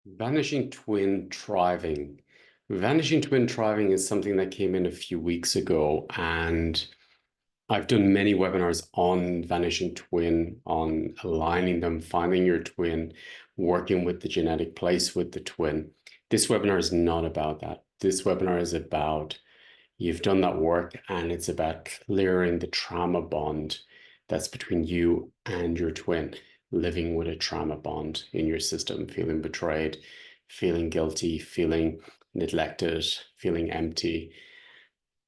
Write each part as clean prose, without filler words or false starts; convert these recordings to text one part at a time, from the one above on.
Vanishing twin thriving. Vanishing twin thriving is something that came in a few weeks ago, and I've done many webinars on vanishing twin, on aligning them, finding your twin, working with the genetic place with the twin. This webinar is not about that. This webinar is about you've done that work, and it's about clearing the trauma bond that's between you and your twin, living with a trauma bond in your system, feeling betrayed, feeling guilty, feeling neglected, feeling empty.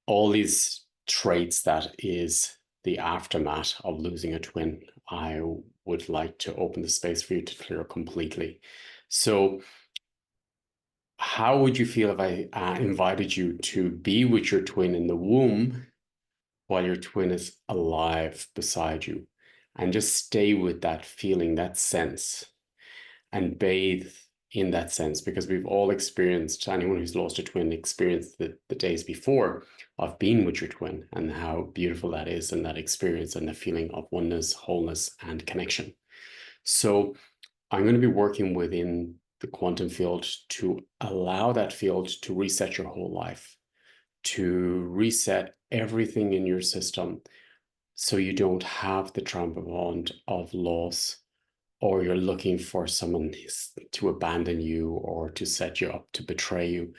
All these traits that is the aftermath of losing a twin. I would like to open the space for you to clear completely. So how would you feel if I invited you to be with your twin in the womb while your twin is alive beside you, and just stay with that feeling, that sense, and bathe in that sense? Because we've all experienced, anyone who's lost a twin experienced the days before of being with your twin and how beautiful that is, and that experience and the feeling of oneness, wholeness, and connection. So I'm going to be working within the quantum field to allow that field to reset your whole life, to reset everything in your system so you don't have the trauma bond of loss, or you're looking for someone to abandon you or to set you up, to betray you,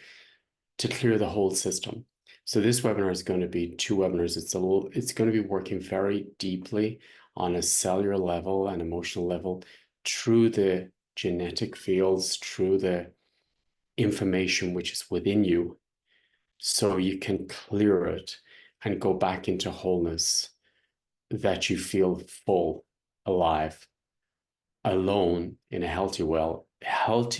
to clear the whole system. So this webinar is going to be two webinars. It's going to be working very deeply on a cellular level and emotional level through the genetic fields, through the information which is within you, so you can clear it and go back into wholeness, that you feel full, alive, alone in a healthy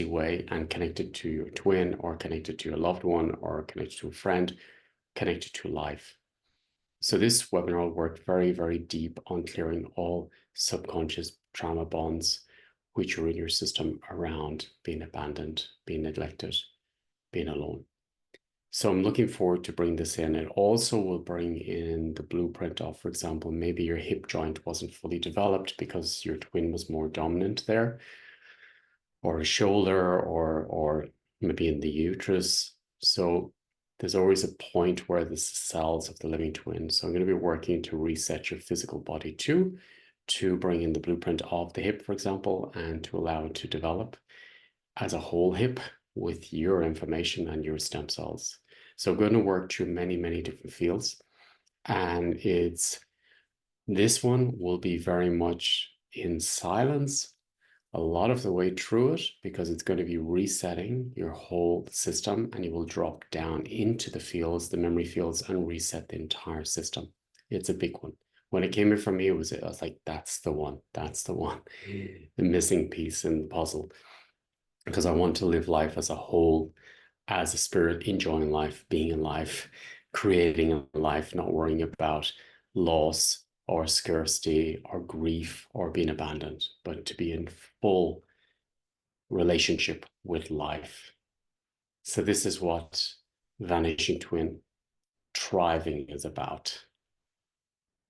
way, and connected to your twin, or connected to your loved one, or connected to a friend, connected to life. So this webinar will work very, very deep on clearing all subconscious trauma bonds which are in your system around being abandoned, being neglected, being alone. So I'm looking forward to bring this in. It also will bring in the blueprint of, for example, maybe your hip joint wasn't fully developed because your twin was more dominant there, or a shoulder, or maybe in the uterus. So there's always a point where the cells of the living twin. So I'm going to be working to reset your physical body too, to bring in the blueprint of the hip, for example, and to allow it to develop as a whole hip with your information and your stem cells. So I'm going to work through many, many different fields. And this one will be very much in silence a lot of the way through it, because it's going to be resetting your whole system, and you will drop down into the fields, the memory fields, and reset the entire system. It's a big one. When it came in for me, I was like, that's the one, the missing piece in the puzzle, because I want to live life as a whole, as a spirit, enjoying life, being in life, creating a life, not worrying about loss or scarcity or grief or being abandoned, but to be in full relationship with life. So this is what Vanishing Twin Thriving is about.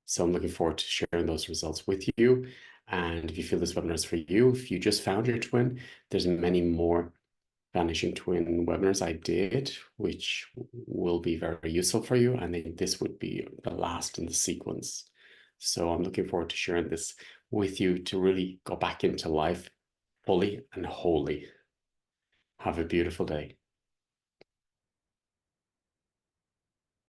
So I'm looking forward to sharing those results with you. And if you feel this webinar is for you, if you just found your twin, there's many more Vanishing Twin webinars I did, which will be very useful for you. And then this would be the last in the sequence. So I'm looking forward to sharing this with you to really go back into life fully and wholly. Have a beautiful day.